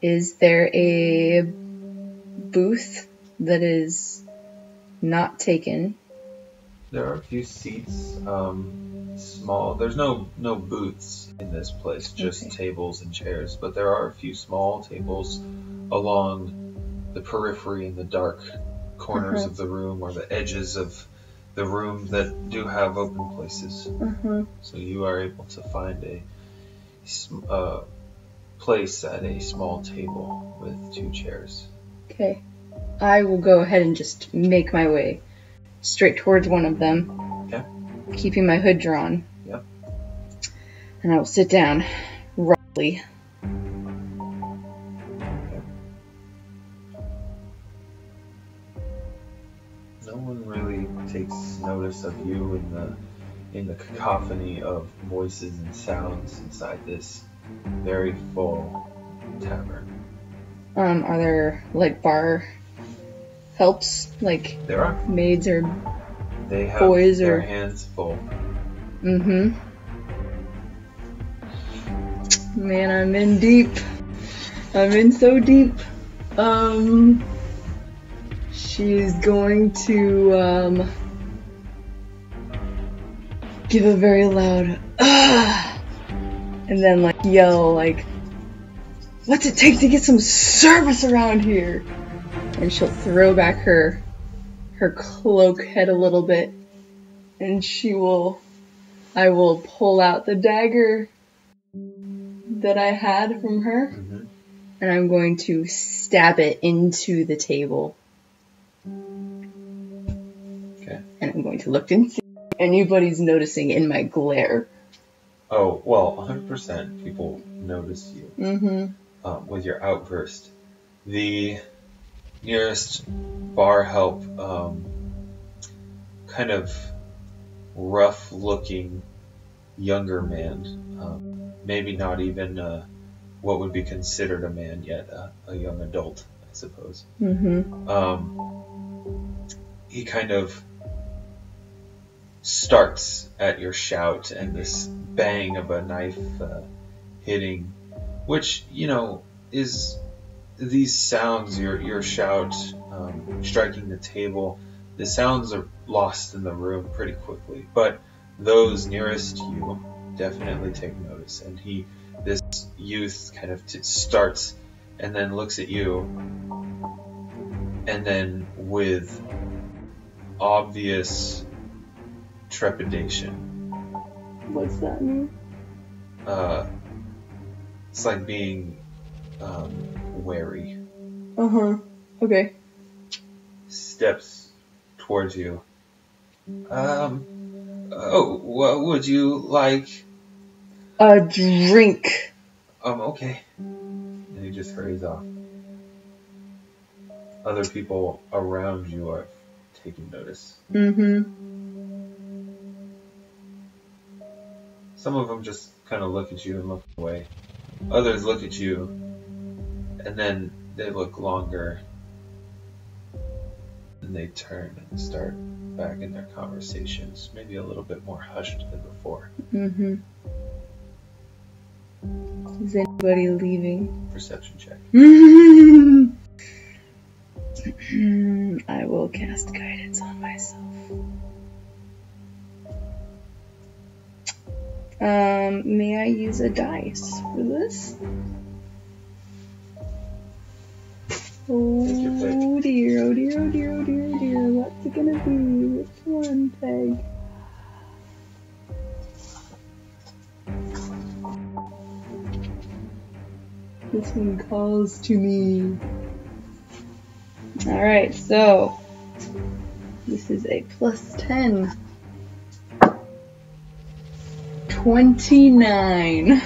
Is there a booth that is not taken? There are a few seats, small. There's no booths in this place, just tables and chairs. But there are a few small tables along the periphery in the dark corners of the room or the edges of the room that do have open places. So you are able to find a place at a small table with 2 chairs. Okay. I will go ahead and just make my way straight towards one of them. Okay. Keeping my hood drawn. Yep. And I will sit down roughly. Okay. No one really takes notice of you in the cacophony of voices and sounds inside this very full tavern. Are there like bar helps, like There are. maids or They have boys their or hands full. Man, I'm in deep. I'm in so deep. She's going to give a very loud and then like yell like, "What's it take to get some service around here?" And she'll throw back her cloak head a little bit, and I will pull out the dagger that I had from her, and I'm going to stab it into the table. Okay. And I'm going to look and see if anybody's noticing in my glare. Oh, well, 100% people notice you with your outburst. The nearest bar help, kind of rough-looking younger man, maybe not even what would be considered a man yet, a young adult, I suppose. He kind of starts at your shout and this bang of a knife hitting, which, you know, is these sounds, your shout striking the table, the sounds are lost in the room pretty quickly, but those nearest you definitely take notice, and this youth kind of starts and then looks at you, and then with obvious trepidation. What's that mean? It's like being wary. Okay. Steps towards you. Oh, what would you like? A drink. Okay. And he just hurries off. Other people around you are taking notice. Some of them just kind of look at you and look away. Others look at you, and then they look longer, and they turn and start back in their conversations, maybe a little bit more hushed than before. Is anybody leaving? Perception check. I will cast guidance on myself. May I use a dice for this? Oh dear, oh dear, oh dear, oh dear, oh dear. What's it gonna be? Which one, Paeg? This one calls to me. Alright, so this is a plus 10. 29.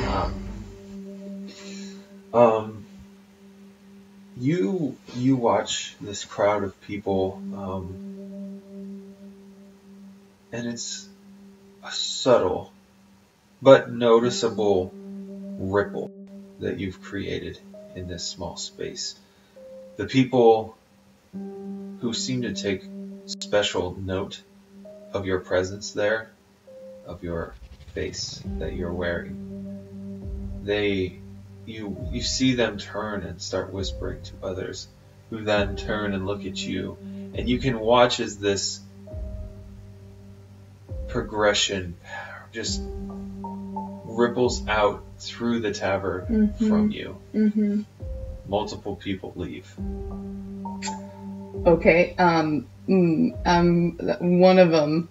You watch this crowd of people, and it's a subtle but noticeable ripple that you've created in this small space. The people who seem to take special note of your presence there, of your face that you're wearing, you see them turn and start whispering to others, who then turn and look at you, and you can watch as this progression just ripples out through the tavern from you. Mm-hmm. Multiple people leave. Okay. One of them.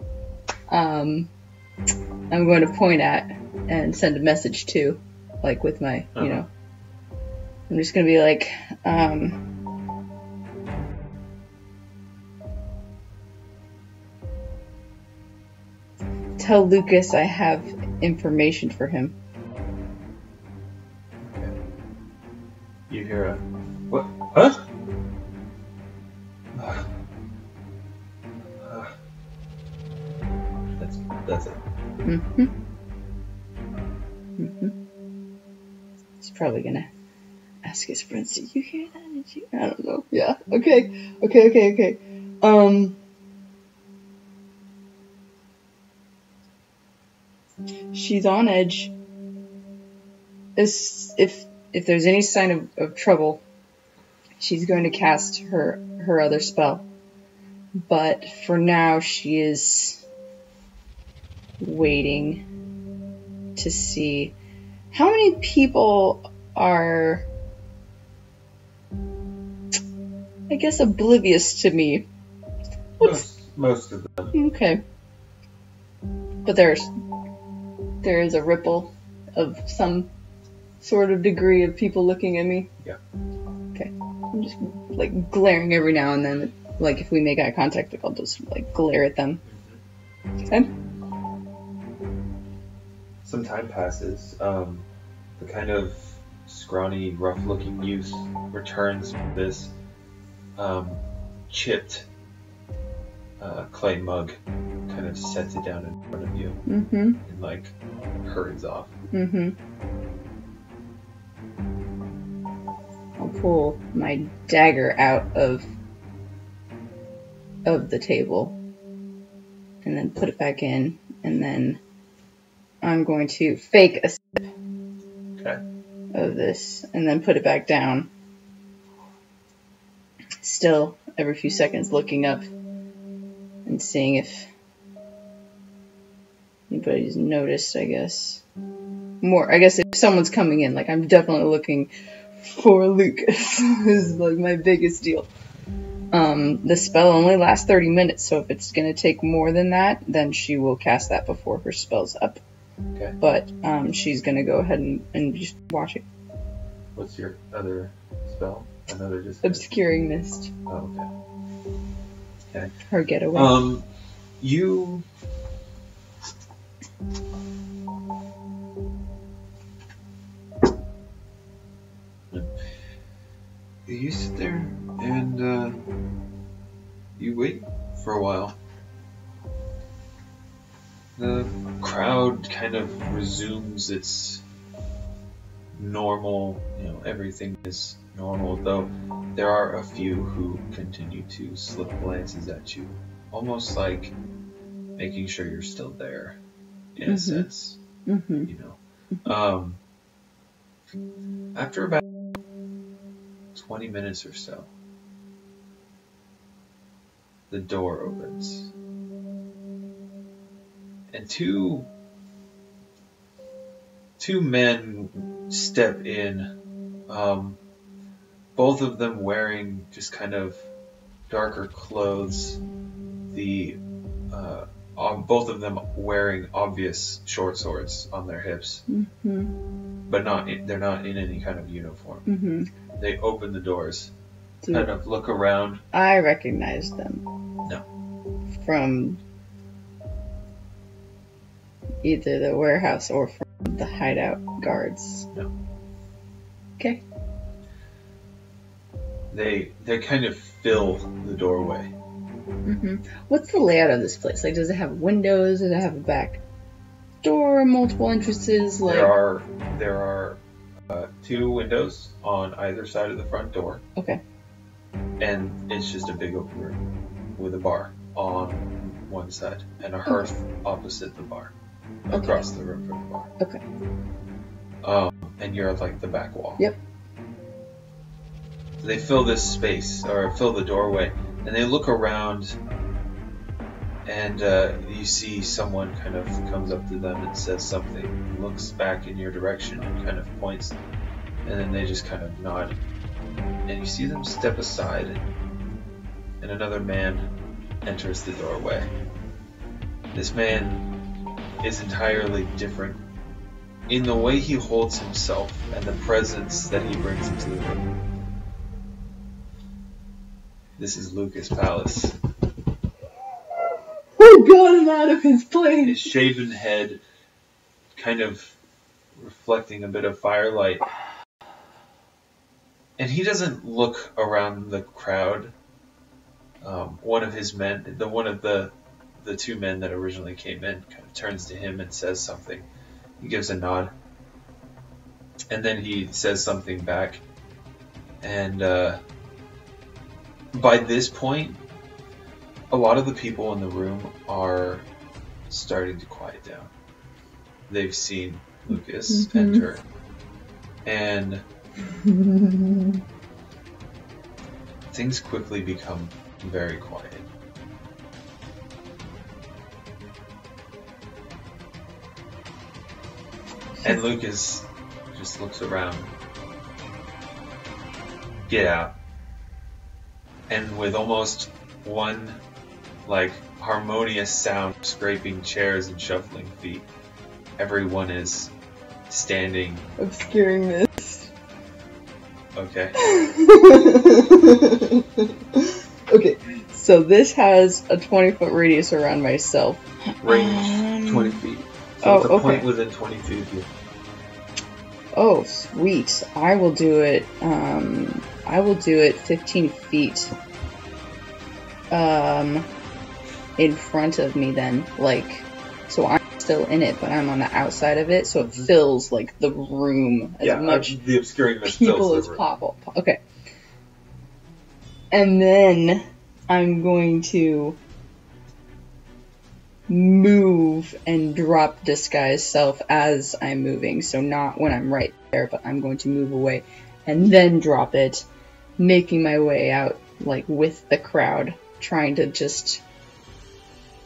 I'm going to point at and send a message to, like with my, you know. I'm just going to be like, tell Lucas I have information for him. Okay. You hear a what? Huh? That's it. He's probably gonna ask his friends, did you hear that? Did you? I don't know. Yeah. Okay. She's on edge. If there's any sign of trouble, she's going to cast her other spell. But for now, she is waiting to see how many people are, I guess, oblivious to me. Most of them. Okay. But there is a ripple of some sort of degree of people looking at me. Yeah. Okay. I'm just like glaring every now and then. Like if we make eye contact, I'll just like glare at them. Okay. Some time passes. The kind of scrawny, rough-looking youth returns with this chipped clay mug, kind of sets it down in front of you, and like hurries off. I'll pull my dagger out of the table and then put it back in, and then I'm going to fake a sip of this and then put it back down. Still, every few seconds looking up and seeing if anybody's noticed, I guess. I guess if someone's coming in, like I'm definitely looking for Lucas. This is like my biggest deal. The spell only lasts 30 minutes, so if it's going to take more than that, then she will cast that before her spell's up. Okay. But she's going to go ahead and just watch it. What's your other spell? Another just Obscuring Mist. Oh, okay. Her getaway. You sit there and you wait for a while. The crowd kind of resumes its normal, everything is normal, though there are a few who continue to slip glances at you, almost like making sure you're still there, in a sense, After about 20 minutes or so, the door opens, and two men step in, both of them wearing just kind of darker clothes, both of them wearing obvious short swords on their hips, but they're not in any kind of uniform. They open the doors, kind of look around. I recognize them. No. From either the warehouse or from the hideout guards. No. Okay. They kind of fill the doorway. What's the layout of this place? Like, does it have windows? Does it have a back door? Multiple entrances? Like, there are 2 windows on either side of the front door. Okay. and it's just a big open room with a bar on one side and a hearth opposite the bar, across the room from the bar. Okay. And you're at like the back wall. Yep. They fill this space, or fill the doorway, and they look around, and you see someone kind of comes up to them and says something, looks back in your direction and kind of points, and then they just kind of nod. And you see them step aside, and another man enters the doorway. This man is entirely different in the way he holds himself and the presence that he brings into the room. This is Lucas Palace. Oh God, I'm out of his place. His shaven head kind of reflecting a bit of firelight. And he doesn't look around the crowd. One of his men, one of the two men that originally came in, kind of turns to him and says something. He gives a nod. And then he says something back. And by this point, a lot of the people in the room are starting to quiet down. They've seen Lucas enter. And things quickly become very quiet. And Lucas just looks around. Get out. And with almost one, like, harmonious sound, scraping chairs and shuffling feet, everyone is standing. Obscuring this. Okay. Okay, so this has a 20-foot radius around myself. Range 20 feet. So it's a point within 20 feet of you. Oh, sweet. I will do it 15 feet in front of me then. Like, so I'm still in it, but I'm on the outside of it, so it fills, like, the room as much the obscuring mist people fills as the room. possible. Okay. And then I'm going to move and drop disguise self as I'm moving. So not when I'm right there, but I'm going to move away and then drop it, making my way out, like, with the crowd, trying to just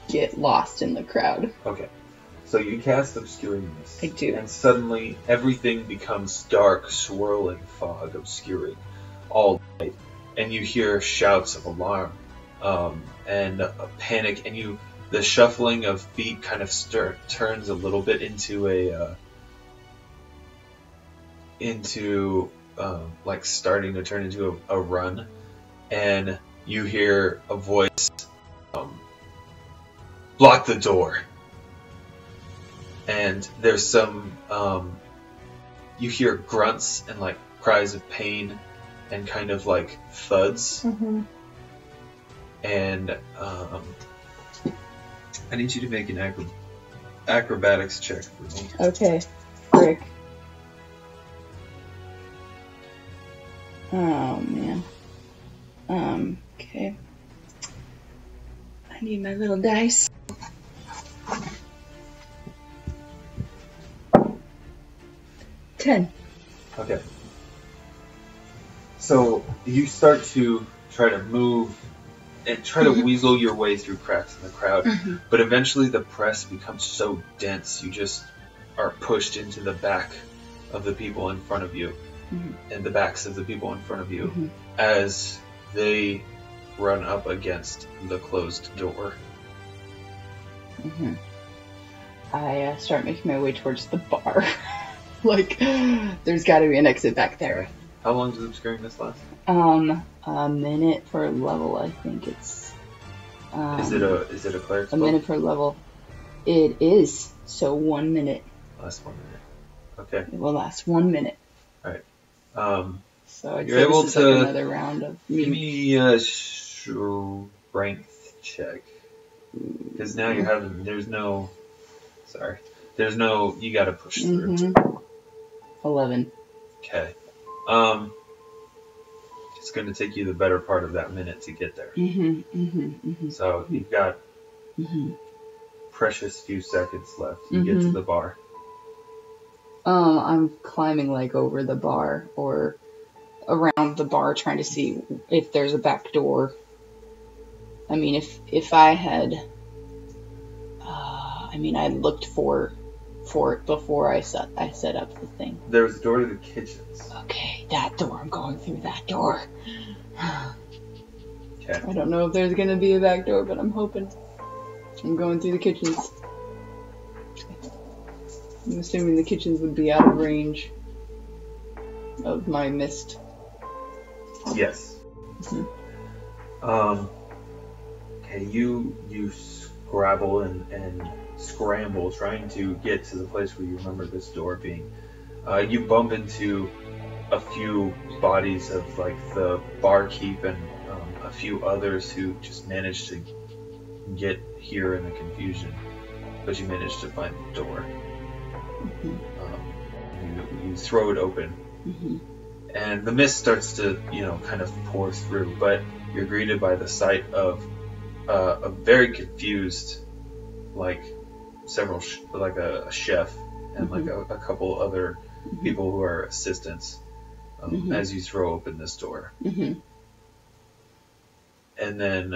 get lost in the crowd. Okay. So you cast Obscuring Mist. I do. And suddenly everything becomes dark, swirling fog, obscuring all light. And you hear shouts of alarm and a panic, and the shuffling of feet kind of turns a little bit into like starting to turn into a run, and you hear a voice, block the door. And there's some, you hear grunts and like cries of pain and kind of like thuds. And I need you to make an acrobatics check for me. Okay, frick. Oh, man. Okay. I need my little dice. $10. Okay. So you start to try to move and try to weasel your way through cracks in the crowd, but eventually the press becomes so dense you just are pushed into the back of the people in front of you, and the backs of the people in front of you, as they run up against the closed door. I start making my way towards the bar. Like, there's got to be an exit back there. How long does Obscuring Mist last? A minute per level, I think it's. Is it a cleric spell? A minute per level. It is. So 1 minute. Last 1 minute. Okay. It will last 1 minute. Alright. So I'd you're say able this is to like another round of give me a strength check. Because now you're having, you gotta push through. 11. Okay. it's going to take you the better part of that minute to get there. So you've got precious few seconds left. You get to the bar. I'm climbing like over the bar or around the bar, trying to see if there's a back door. I mean, if I had, I looked for it before I set up the thing. There was a door to the kitchens. Okay, that door. I'm going through that door. Okay. I don't know if there's gonna be a back door, but I'm hoping. I'm going through the kitchens. I'm assuming the kitchens would be out of range of my mist. Yes. Okay, you scrabble and scramble trying to get to the place where you remember this door being. You bump into a few bodies of like the barkeep and a few others who just managed to get here in the confusion, but you managed to find the door. You throw it open, and the mist starts to kind of pour through, but you're greeted by the sight of a very confused, like a chef and like a couple other people who are assistants as you throw open this door. And then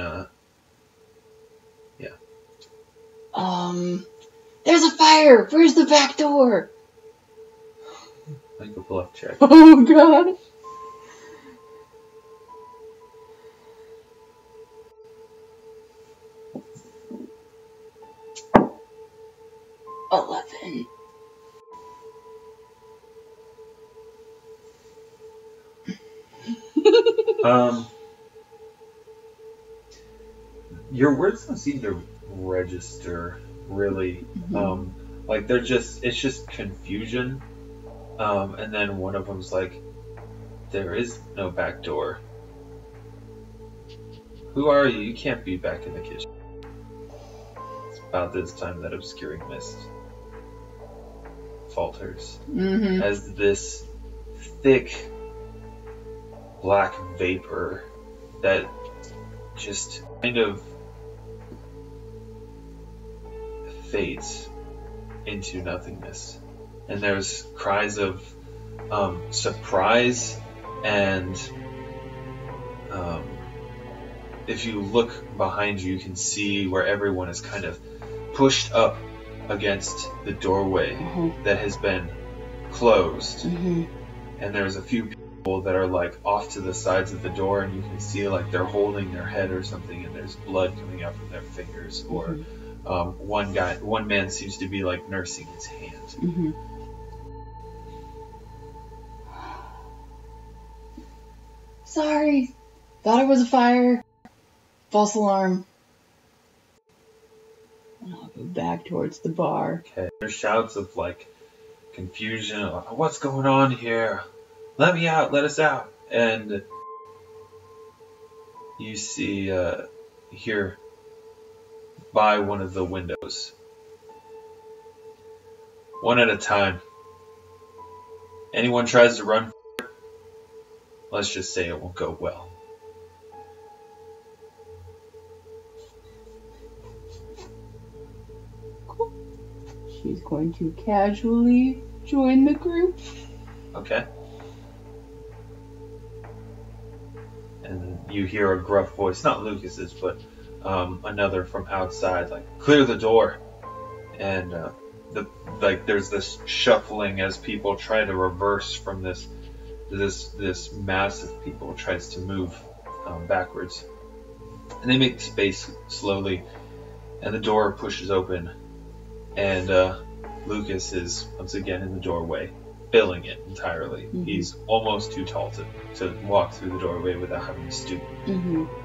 there's a fire! Where's the back door? make a bluff check. Oh god. 11. Your words don't seem to register really. Like it's just confusion. And then one of them's like, there is no back door. Who are you? You can't be back in the kitchen. It's about this time that obscuring mist falters as this thick black vapor that just kind of fades into nothingness. And there's cries of surprise and if you look behind you, you can see where everyone is kind of pushed up against the doorway that has been closed. And there's a few people that are like off to the sides of the door, and you can see like they're holding their head or something, and there's blood coming out from their fingers. Or one man seems to be like nursing his hand. Sorry, thought it was a fire. False alarm. And I'll go back towards the bar. Okay. There's shouts of like confusion. What's going on here? Let me out! Let us out! And you see here by one of the windows, one at a time. Anyone tries to run, let's just say it won't go well. She's going to casually join the group. Okay. And you hear a gruff voice, not Lucas's, but another from outside, like, clear the door. And there's this shuffling as people try to reverse from this mass of people tries to move backwards. And they make space slowly, and the door pushes open. And Lucas is once again in the doorway, filling it entirely. He's almost too tall to walk through the doorway without having to stoop.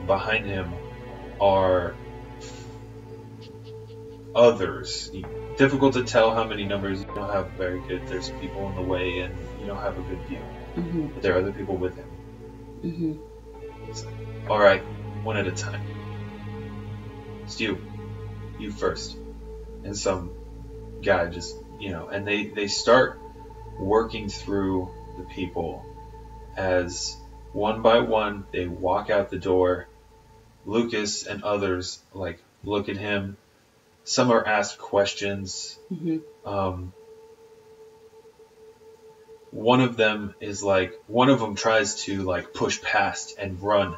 Behind him are others. Difficult to tell how many numbers. You don't have very good. There's people in the way, and you don't have a good view. But there are other people with him. He's like, all right, one at a time. It's you first. And some guy just, and they start working through the people as One by one, they walk out the door. Lucas and others like look at him. Some are asked questions. One of them tries to like push past and run,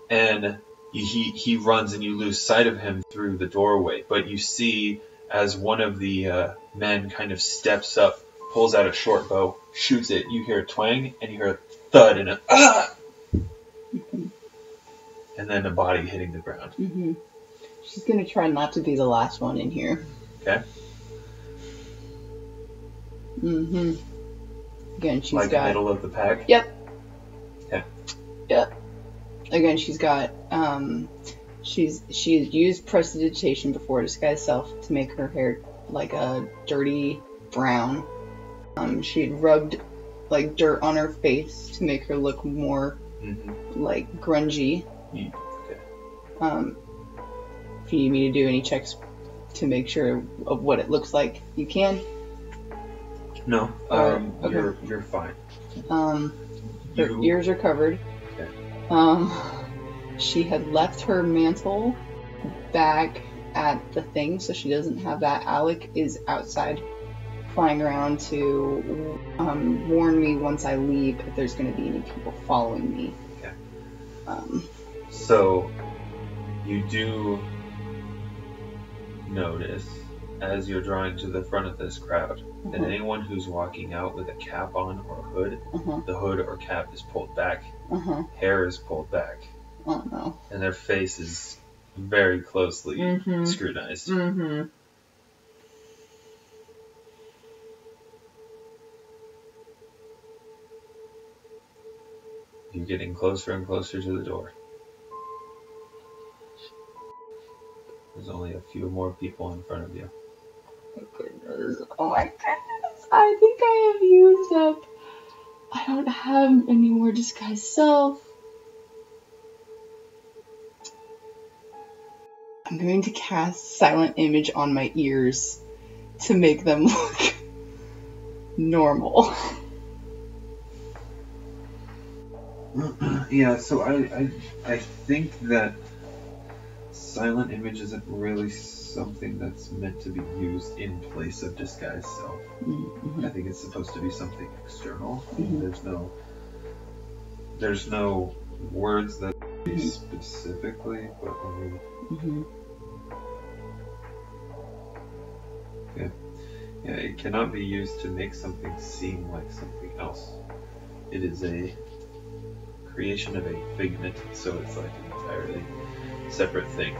and he runs and you lose sight of him through the doorway. But you see as one of the men kind of steps up, pulls out a short bow, shoots it. You hear a twang and you hear a thud and a ah, and then a body hitting the ground. She's gonna try not to be the last one in here. Okay. Again, she's like got... middle of the pack? Yep. Okay. Yep. Again, she's got, she's used prestidigitation before Disguise Self to make her hair like a dirty brown. She'd rubbed like dirt on her face to make her look more like grungy. Okay. If you need me to do any checks to make sure of what it looks like, you can. No, okay. You're fine. Her ears are covered. Okay. She had left her mantle back at the thing, so she doesn't have that. Alec is outside, flying around to warn me once I leave if there's going to be any people following me. Okay. So you do notice as you're drawing to the front of this crowd that anyone who's walking out with a cap on or a hood, the hood or cap is pulled back, hair is pulled back, oh no, and their face is very closely scrutinized. Mm-hmm. You're getting closer and closer to the door. There's only a few more people in front of you. Oh goodness. Oh my goodness. I think I have used up. I don't have any more Disguise Self. I'm going to cast Silent Image on my ears to make them look normal. Yeah, so I think that Silent Image isn't really something that's meant to be used in place of Disguise Self. I think it's supposed to be something external. There's no words that specifically, but yeah, it cannot be used to make something seem like something else. It is a creation of a figment, so it's like an entirely separate thing.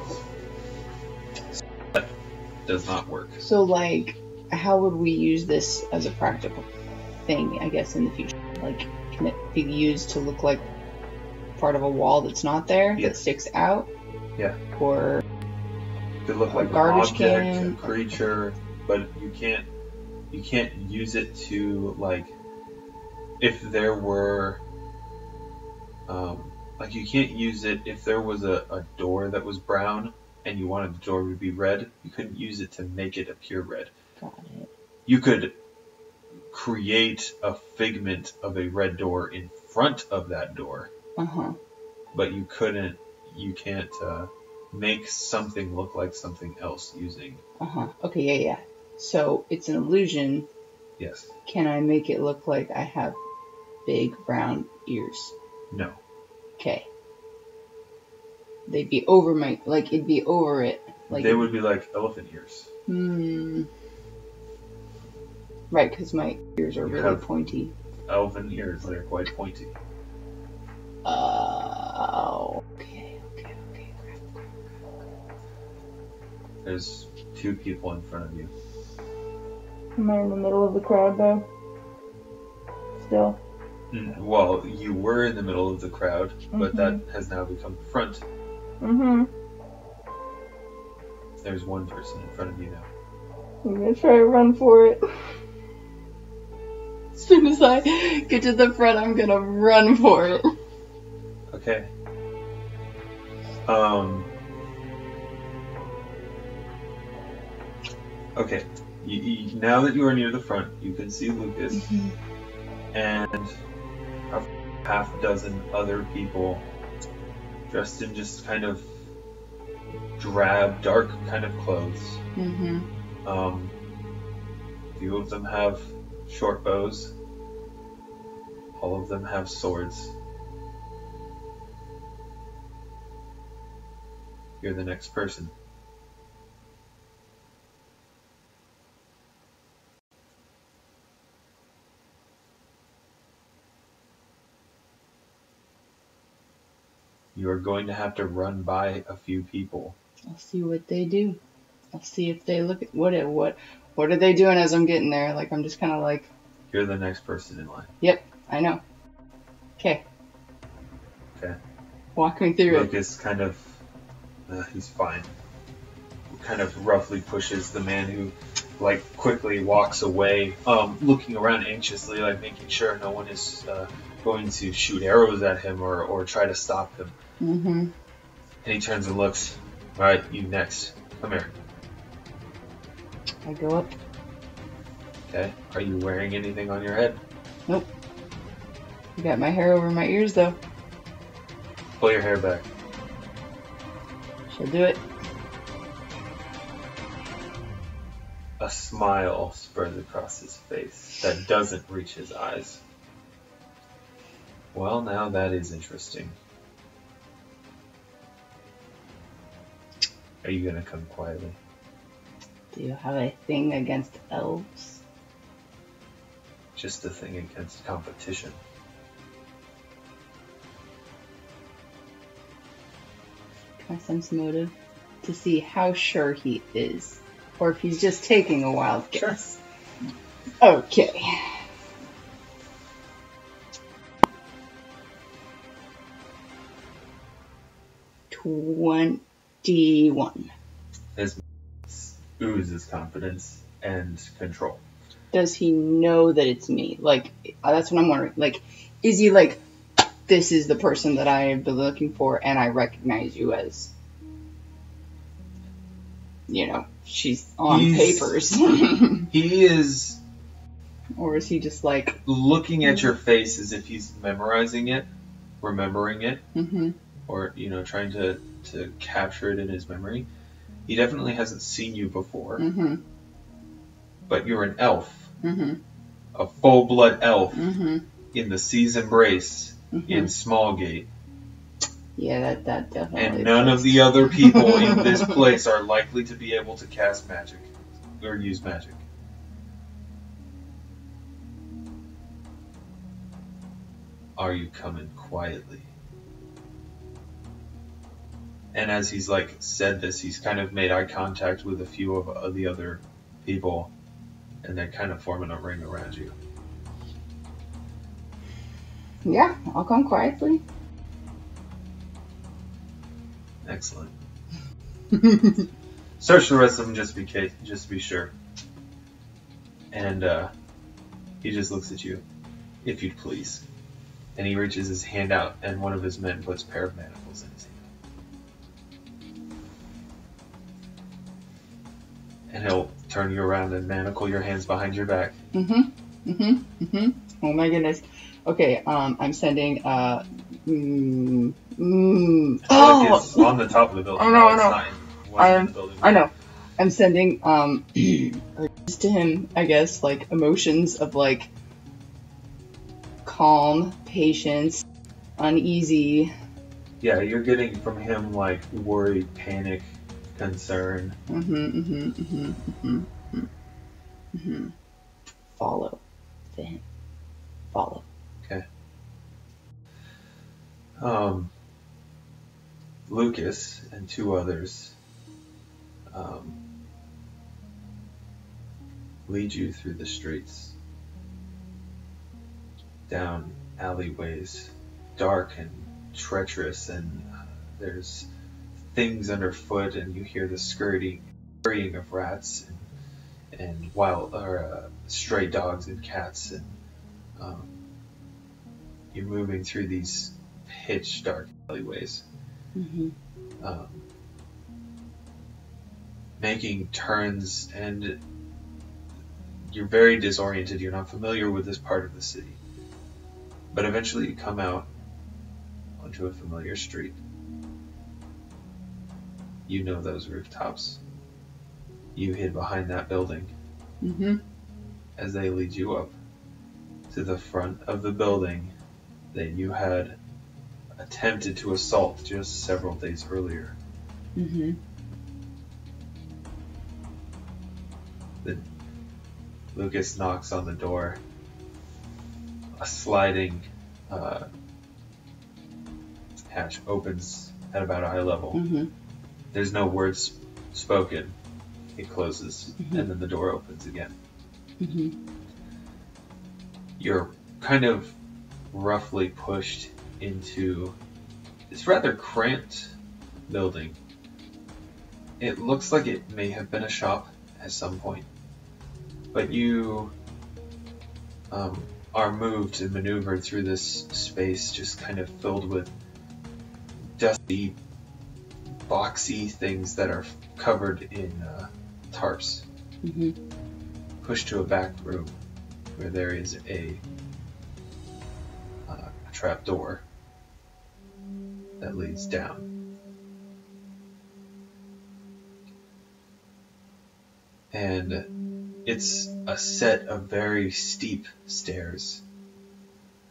So that does not work. So, like, how would we use this as a practical thing, I guess, in the future? Like, can it be used to look like part of a wall that's not there, that sticks out? Yeah. Or it could look like an garbage object, can, a creature, but you can't use it to, like, if there were like, you can't use it if there was a door that was brown and you wanted the door to be red. You couldn't use it to make it appear red. Got it. You could create a figment of a red door in front of that door. But you can't make something look like something else using. Okay, yeah. So it's an illusion. Yes. Can I make it look like I have big brown ears? No. Okay. They'd be over it'd be over it. Like, they would be like elephant ears. Right, because my ears are really pointy. Elven ears, they're quite pointy. Okay. Crap. There's two people in front of you. Am I in the middle of the crowd, though? Still? Well, you were in the middle of the crowd, but that has now become the front. There's one person in front of you now. I'm gonna try to run for it. As soon as I get to the front, I'm gonna run for it. Okay. Okay. Now that you are near the front, you can see Lucas. And half dozen other people dressed in just kind of drab, dark kind of clothes. Mm-hmm. Few of them have short bows. All of them have swords. You're the next person. You are going to have to run by a few people. I'll see what they do. I'll see if they look at what are they doing as I'm getting there. Like I'm just kind of like. You're the next person in line. Yep, I know. Okay. Okay. Walk me through it. Lucas kind of, he's fine. Kind of roughly pushes the man who, like, quickly walks away, looking around anxiously, like making sure no one is going to shoot arrows at him or try to stop him. Mm-hmm. And he turns and looks. All right, you next. Come here. I go up. Okay. Are you wearing anything on your head? Nope. I got my hair over my ears though. Pull your hair back. She'll do it. A smile spreads across his face that doesn't reach his eyes. Well, now that is interesting. Are you gonna come quietly? Do you have a thing against elves? Just a thing against competition. Can I sense motive to see how sure he is, or if he's just taking a wild guess? Sure. Okay. $21. His oozes confidence and control. Does he know that it's me? Like, that's what I'm wondering. Like, is he like, this is the person that I have been looking for, and I recognize you as, you know, she's on papers. He is. Or is he just like looking at your face as if he's memorizing it, remembering it, mm-hmm. or, you know, trying to capture it in his memory. He definitely hasn't seen you before. Mm-hmm. But you're an elf. Mm-hmm. A full-blood elf mm-hmm. in the Sea's Embrace mm-hmm. in Smallgate. Yeah, that definitely. And none of the other people in this place are likely to be able to cast magic or use magic. Are you coming quietly? And as he's like said this, he's kind of made eye contact with a few of the other people, and they're kind of forming a ring around you. Yeah, I'll come quietly. Excellent. Search the rest of them just to be sure. And he just looks at you, if you'd please. And he reaches his hand out, and one of his men puts a pair of manacles in his hand. And he'll turn you around and manacle your hands behind your back. Mm-hmm. Mm-hmm. Mm-hmm. Oh my goodness. Okay, I'm sending Oh! It's on the top of the building. I know. I know. I'm sending to him, I guess, like emotions of like calm, patience, uneasy. Yeah, you're getting from him like worry, panic, concern. Follow to him. Follow. Okay. Lucas and two others lead you through the streets, down alleyways, dark and treacherous, and there's things underfoot, and you hear the scurrying of rats and wild stray dogs and cats, and you're moving through these pitch dark alleyways, making turns, and you're very disoriented. You're not familiar with this part of the city. But eventually you come out onto a familiar street. You know those rooftops. You hid behind that building. Mm-hmm. As they lead you up to the front of the building that you had attempted to assault just several days earlier. Mm-hmm. Lucas knocks on the door. A sliding hatch opens at about eye level. Mm-hmm. There's no words spoken. It closes, Mm-hmm. and then the door opens again. Mm-hmm. You're kind of roughly pushed into this rather cramped building. It looks like it may have been a shop at some point, but you are moved and maneuvered through this space just kind of filled with dusty, boxy things that are covered in tarps. Mm-hmm. Pushed to a back room where there is a trap door that leads down. And it's a set of very steep stairs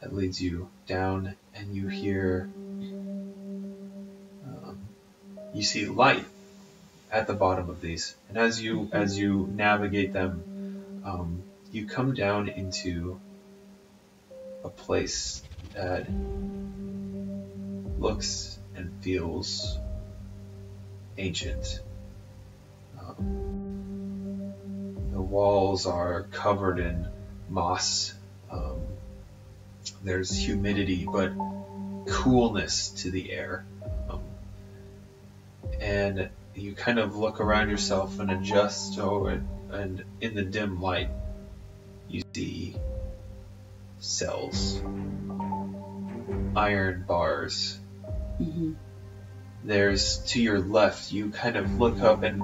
that leads you down, and you hear, you see light at the bottom of these. And as you navigate them, you come down into a place that looks and feels ancient. The walls are covered in moss. There's humidity, but coolness to the air. And you kind of look around yourself and adjust over it, and in the dim light, you see cells, iron bars. Mm-hmm. There's, to your left, you kind of look up, and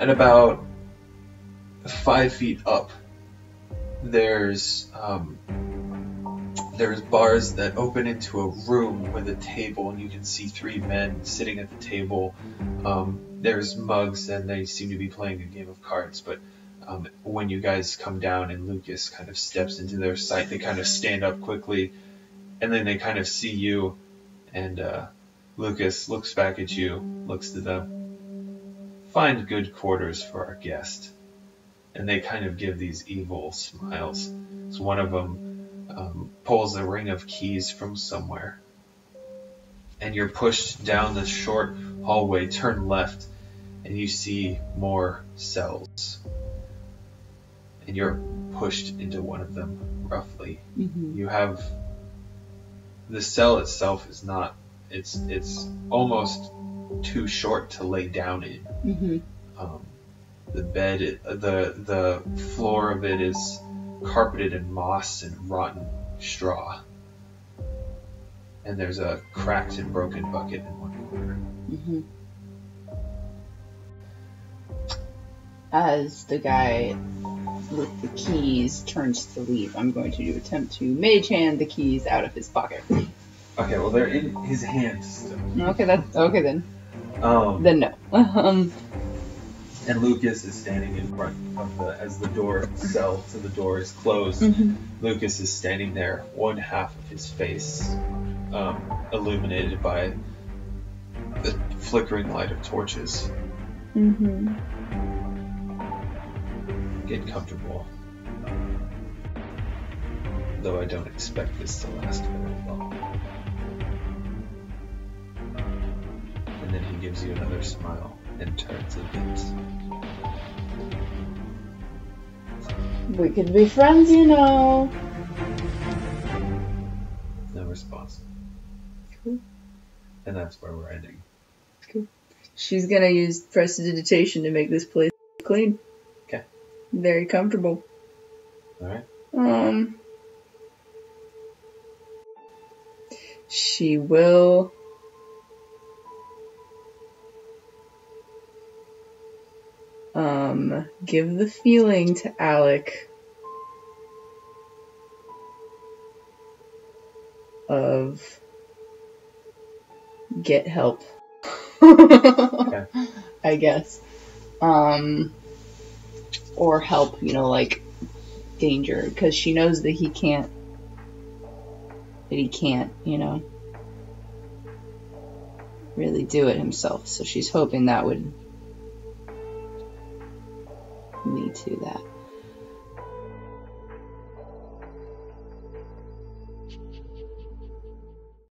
at about 5 feet up, there's bars that open into a room with a table, and you can see 3 men sitting at the table. There's mugs, and they seem to be playing a game of cards, but when you guys come down and Lucas kind of steps into their sight, they kind of stand up quickly, and then they kind of see you, and Lucas looks back at you, looks to them. Find good quarters for our guest. And they kind of give these evil smiles. So one of them pulls a ring of keys from somewhere. And you're pushed down this short hallway, turn left, and you see more cells. And you're pushed into one of them, roughly. Mm-hmm. You have... The cell itself is not... It's almost too short to lay down in. Mm-hmm. The bed, the floor of it is carpeted in moss and rotten straw. And there's a cracked and broken bucket in one corner. Mm-hmm. As the guy with the keys turns to leave, I'm going to attempt to mage hand the keys out of his pocket. Okay, well they're in his hands still. Okay, then. Then no. And Lucas is standing in front of as the cell to the door is closed. Mm-hmm. Lucas is standing there, one half of his face illuminated by the flickering light of torches. Mm-hmm. Get comfortable. Though I don't expect this to last very long. And then he gives you another smile and turns and leaves. We could be friends, you know. No response. Cool. And that's where we're ending. Cool. She's gonna use prestidigitation to make this place clean. Okay. Very comfortable. Alright. She will give the feeling to Alec of get help. Okay. I guess. Or help, you know, like danger, because she knows that he can't, you know, really do it himself. So she's hoping that would lead to that.